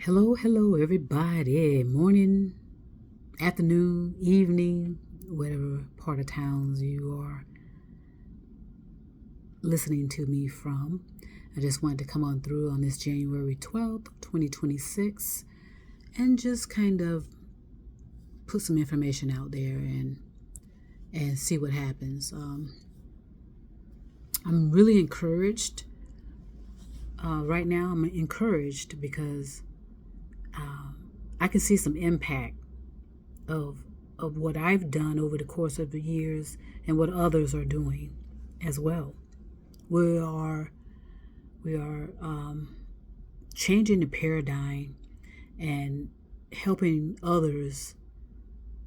Hello, everybody. Morning, afternoon, evening, whatever part of towns you are listening to me from. I just wanted to come on through on this January 12th, 2026, and just kind of put some information out there and see what happens. I'm really encouraged. Right now, I'm encouraged because I can see some impact of what I've done over the course of the years and what others are doing as well. We are changing the paradigm and helping others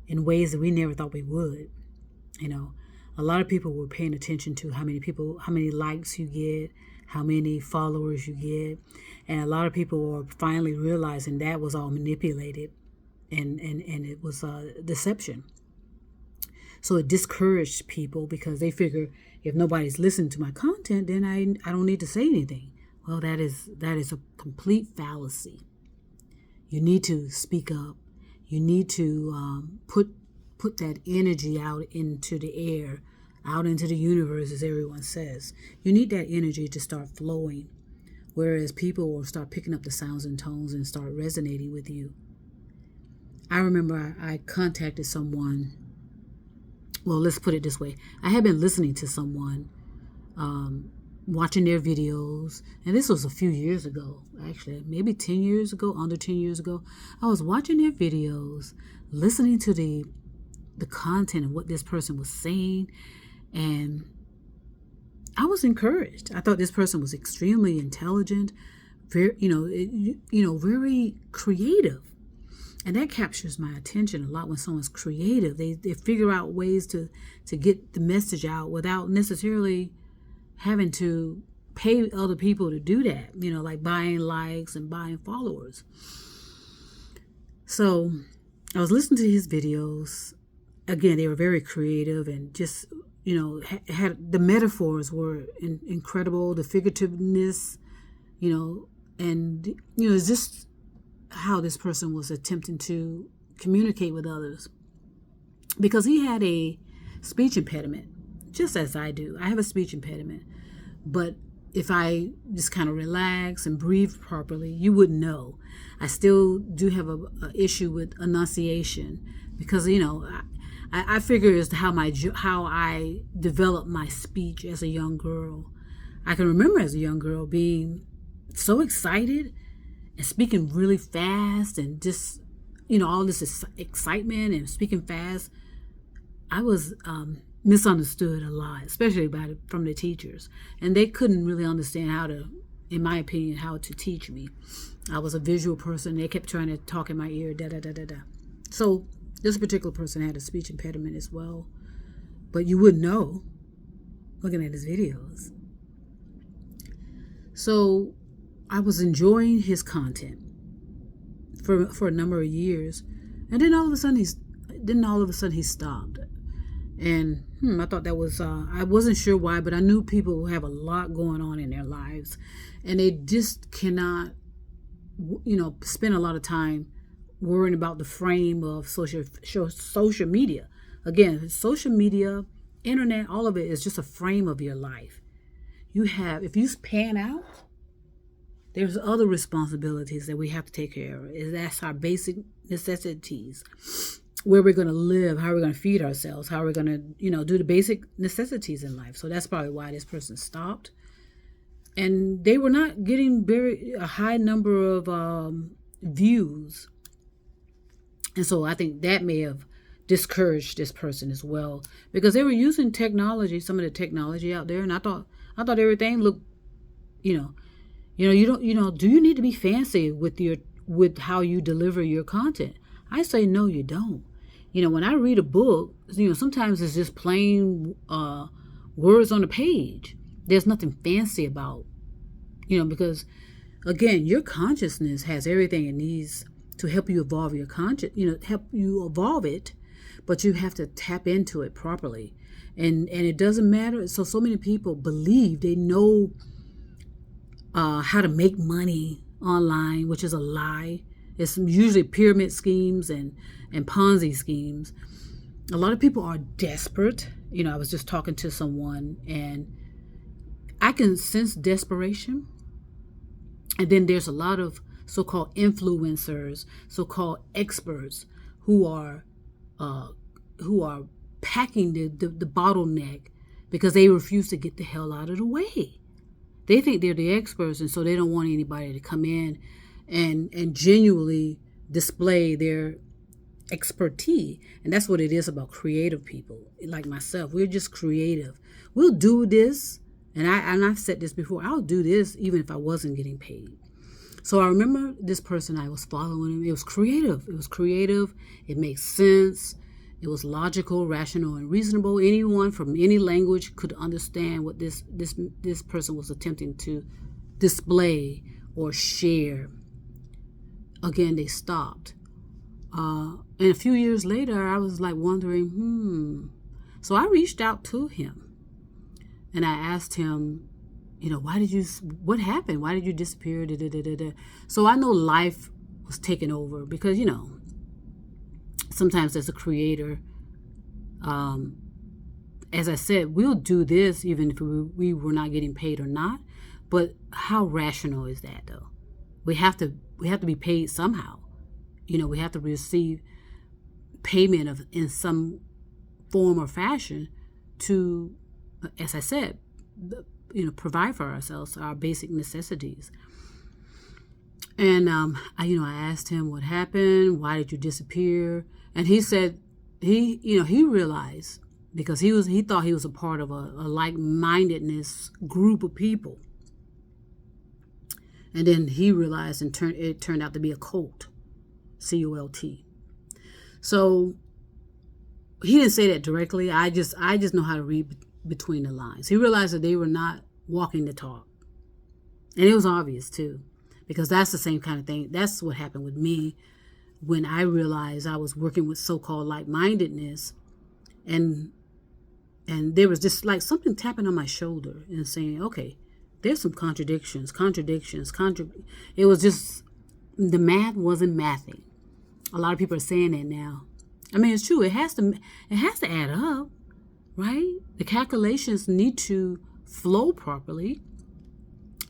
in ways that we never thought we would. You know, a lot of people were paying attention to how many likes you get, how many followers you get, and a lot of people are finally realizing that was all manipulated and it was deception. So it discouraged people because they figure if nobody's listening to my content, then I don't need to say anything. Well, that is a complete fallacy. You need to speak up. You need to put that energy out into the air, out into the universe, as everyone says. You need that energy to start flowing, whereas people will start picking up the sounds and tones and start resonating with you. I remember I contacted someone. Well, let's put it this way. I had been listening to someone, watching their videos, and this was a few years ago, actually, maybe 10 years ago, under 10 years ago. I was watching their videos, listening to the content of what this person was saying, and I was encouraged. I thought this person was extremely intelligent, very creative. And that captures my attention a lot when someone's creative. They figure out ways to get the message out without necessarily having to pay other people to do that, like buying likes and buying followers. So I was listening to his videos. Again, they were very creative and just, had the metaphors were incredible, the figurativeness, and, it's just how this person was attempting to communicate with others, because he had a speech impediment, just as I do. I have a speech impediment, but if I just kind of relax and breathe properly, you wouldn't know. I still do have a issue with enunciation because, I figure it's how I developed my speech as a young girl. I can remember as a young girl being so excited and speaking really fast and just, all this excitement and speaking fast. I was misunderstood a lot, especially from the teachers. And they couldn't really understand in my opinion, how to teach me. I was a visual person. They kept trying to talk in my ear, da-da-da-da-da. So this particular person had a speech impediment as well. But you wouldn't know looking at his videos. So I was enjoying his content for a number of years, and then all of a sudden he stopped. And I thought that was I wasn't sure why, but I knew people have a lot going on in their lives, and they just cannot, spend a lot of time worrying about the frame of social media. Again, social media, internet, all of it is just a frame of your life. If you pan out, there's other responsibilities that we have to take care of. That's our basic necessities. Where we're going to live, how we're going to feed ourselves, how we're going to, do the basic necessities in life. So that's probably why this person stopped. And they were not getting a high number of views. And so I think that may have discouraged this person as well, because they were using some of the technology out there. And I thought everything looked, do you need to be fancy with how you deliver your content? I say, no, you don't. When I read a book, sometimes it's just plain words on the page. There's nothing fancy about, because again, your consciousness has everything it needs to help you evolve your help you evolve it, but you have to tap into it properly. And it doesn't matter. So many people believe they know how to make money online, which is a lie. It's usually pyramid schemes and Ponzi schemes. A lot of people are desperate. I was just talking to someone, and I can sense desperation. And then there's a lot of so-called influencers, so-called experts who are packing the bottleneck because they refuse to get the hell out of the way. They think they're the experts, and so they don't want anybody to come in and genuinely display their expertise. And that's what it is about creative people like myself. We're just creative. We'll do this, and I've said this before, I'll do this even if I wasn't getting paid. So I remember this person I was following. It was creative. It makes sense. It was logical, rational, and reasonable. Anyone from any language could understand what this person was attempting to display or share. Again, they stopped. And a few years later, I was like wondering, So I reached out to him, and I asked him, what happened? Why did you disappear? Da, da, da, da, da. So I know life was taken over because, sometimes as a creator, as I said, we'll do this even if we were not getting paid or not. But how rational is that, though? We have to be paid somehow. We have to receive payment in some form or fashion to, as I said, provide for ourselves, our basic necessities. And I asked him what happened. Why did you disappear? And he said he realized, because he thought he was a part of a like-mindedness group of people. And then he realized it turned out to be a cult, C-O-L-T. So he didn't say that directly. I just know how to read between the lines. He realized that they were not walking the talk. And it was obvious too, because that's the same kind of thing. That's what happened with me when I realized I was working with so-called like-mindedness, and there was just like something tapping on my shoulder and saying, okay, there's some contradictions. It was just, the math wasn't mathing. A lot of people are saying that now. I mean, it's true. It has to add up, right? The calculations need to flow properly.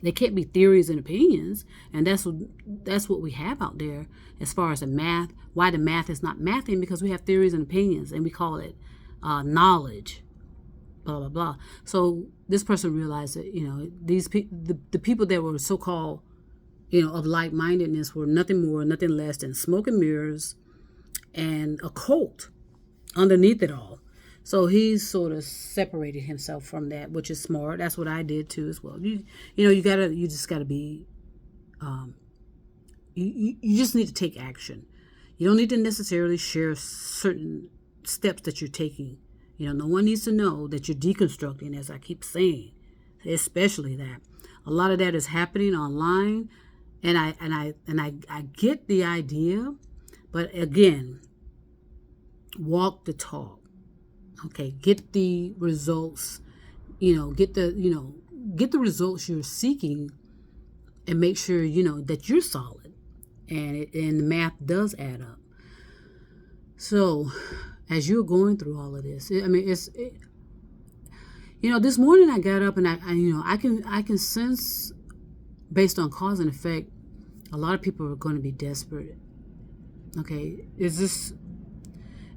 They can't be theories and opinions, and that's what we have out there as far as the math. Why the math is not mathing? Because we have theories and opinions, and we call it knowledge. Blah blah blah. So this person realized that the people that were so-called of like-mindedness were nothing more, nothing less than smoke and mirrors, and a cult underneath it all. So he sort of separated himself from that, which is smart. That's what I did too as well. You just gotta be, you just need to take action. You don't need to necessarily share certain steps that you're taking. No one needs to know that you're deconstructing, as I keep saying, especially that. A lot of that is happening online, and I get the idea, but again, walk the talk. Okay, get the results, get the results you're seeking, and make sure, that you're solid, and the math does add up. So, as you're going through all of this, this morning I got up and I can sense, based on cause and effect, a lot of people are going to be desperate. Okay, is this?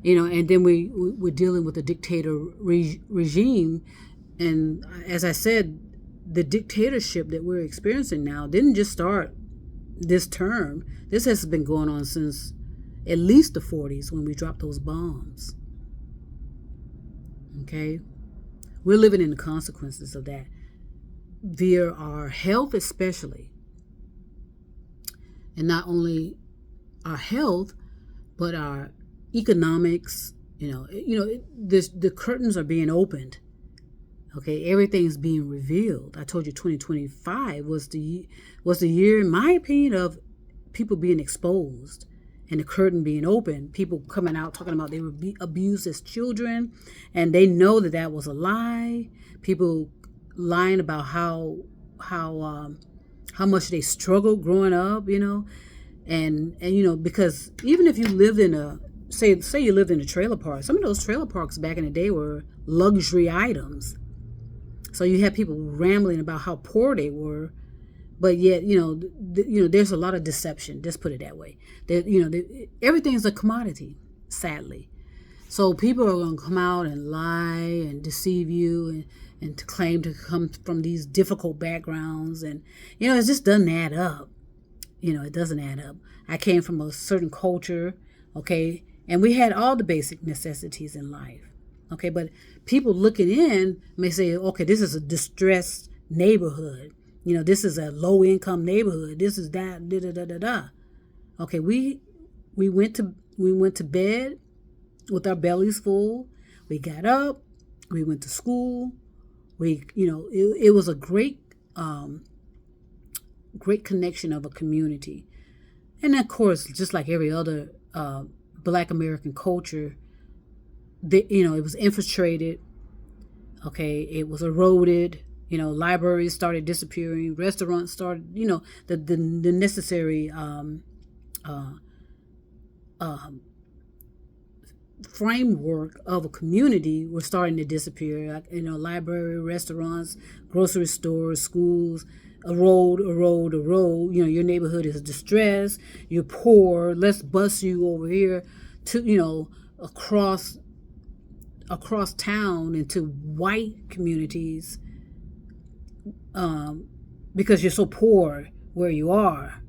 And then we're dealing with a dictator regime. And as I said, the dictatorship that we're experiencing now didn't just start this term. This has been going on since at least the 40s when we dropped those bombs. Okay? We're living in the consequences of that via our health especially. And not only our health, but our economics. The curtains are being opened. Okay, everything's being revealed. I told you 2025 was the year, in my opinion, of people being exposed and the curtain being open. People coming out talking about they were abused as children, and they know that was a lie. People lying about how how much they struggled growing up, and because even if you lived in a say you lived in a trailer park, some of those trailer parks back in the day were luxury items. So you had people rambling about how poor they were, but yet there's a lot of deception. Just put it that way. That everything's a commodity, sadly. So people are going to come out and lie and deceive you and to claim to come from these difficult backgrounds, and it just doesn't add up. It doesn't add up. I came from a certain culture, okay, and we had all the basic necessities in life, okay, but people looking in may say, okay, this is a distressed neighborhood. This is a low income neighborhood. This is that, da da da da da. Okay, we went to bed with our bellies full. We got up. We went to school. It was a great connection of a community. And of course, just like every other Black American culture, it was infiltrated. Okay, it was eroded. Libraries started disappearing. Restaurants started. The necessary framework of a community were starting to disappear. Like, library, restaurants, grocery stores, schools. Erode. Your neighborhood is distressed. You're poor. Let's bus you over here to across town into white communities because you're so poor where you are.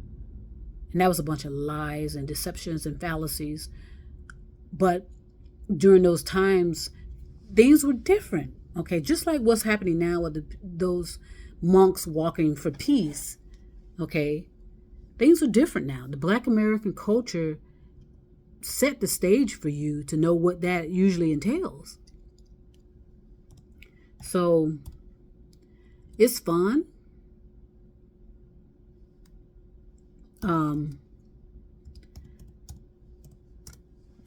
And that was a bunch of lies and deceptions and fallacies. But during those times, things were different. Okay, just like what's happening now with those monks walking for peace. Okay, things are different now. The Black American culture set the stage for you to know what that usually entails. So it's fun.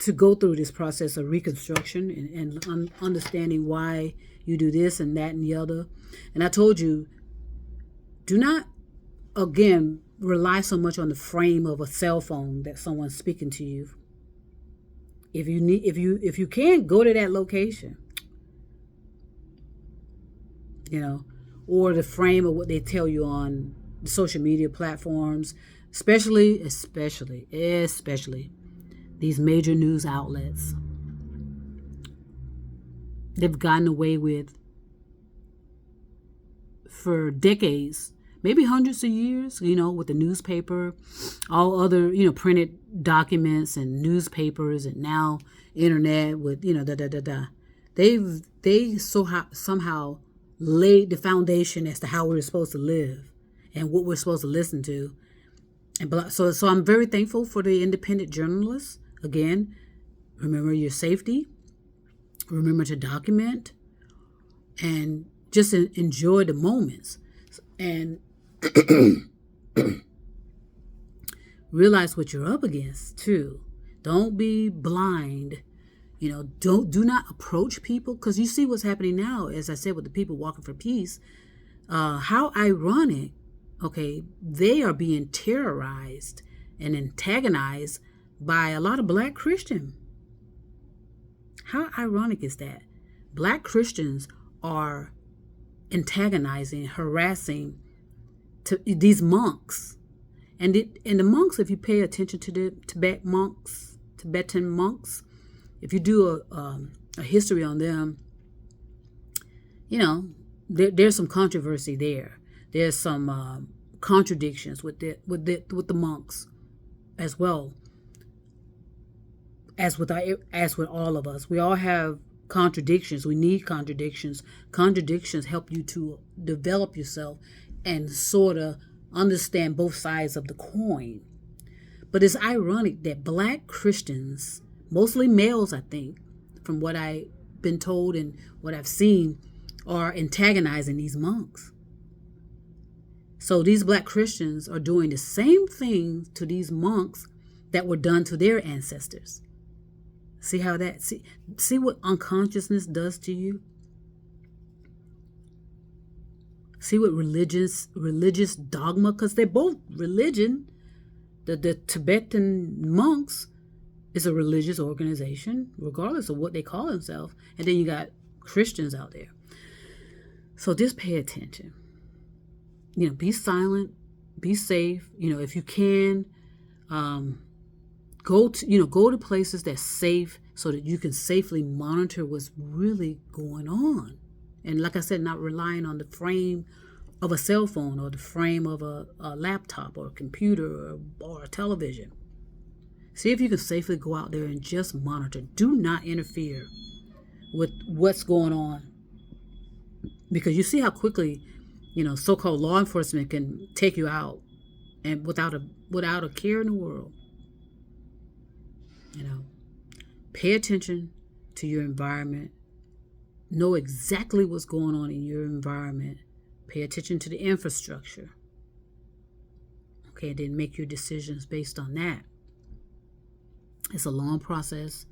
To go through this process of reconstruction and understanding why you do this and that and the other. And I told you, do not, again, rely so much on the frame of a cell phone that someone's speaking to you. If you can, go to that location, or the frame of what they tell you on the social media platforms, especially these major news outlets. They've gotten away with, for decades, maybe hundreds of years, with the newspaper, all other, printed documents and newspapers, and now internet with, They somehow laid the foundation as to how we're supposed to live and what we're supposed to listen to. And so I'm very thankful for the independent journalists. Again, remember your safety. Remember to document and just enjoy the moments. And realize what you're up against too. Don't be blind. Do not approach people, because you see what's happening now, as I said, with the people walking for peace. How ironic. Okay, they are being terrorized and antagonized by a lot of Black Christians. How ironic is that? Black Christians are antagonizing, harassing these monks. And the monks, if you pay attention to the Tibetan monks, if you do a history on them, there's some controversy there. There's some contradictions with the monks as well. As with all of us, we all have contradictions. We need contradictions. Contradictions help you to develop yourself and sort of understand both sides of the coin. But it's ironic that Black Christians, mostly males, I think, from what I've been told and what I've seen, are antagonizing these monks. So these Black Christians are doing the same thing to these monks that were done to their ancestors. See how that, see what unconsciousness does to you? See what religious dogma, because they're both religion. The Tibetan monks is a religious organization, regardless of what they call themselves. And then you got Christians out there. So just pay attention. Be silent, be safe. If you can, go to places that's safe so that you can safely monitor what's really going on. And like I said, not relying on the frame of a cell phone or the frame of a laptop or a computer or a television. See if you can safely go out there and just monitor. Do not interfere with what's going on. Because you see how quickly, so-called law enforcement can take you out and without a care in the world. Pay attention to your environment. Know exactly what's going on in your environment. Pay attention to the infrastructure. Okay, and then make your decisions based on that. It's a long process.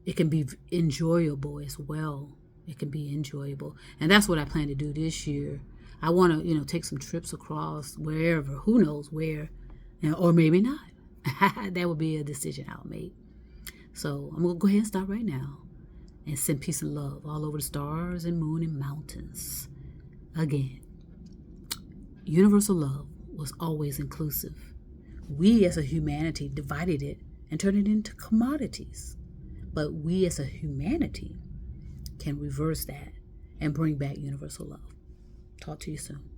It can be enjoyable as well. It can be enjoyable. And that's what I plan to do this year. I want to, take some trips across wherever, who knows where, or maybe not. That would be a decision I'll make. So I'm going to go ahead and start right now and send peace and love all over the stars and moon and mountains. Again, universal love was always inclusive. We as a humanity divided it and turned it into commodities. But we as a humanity can reverse that and bring back universal love. Talk to you soon.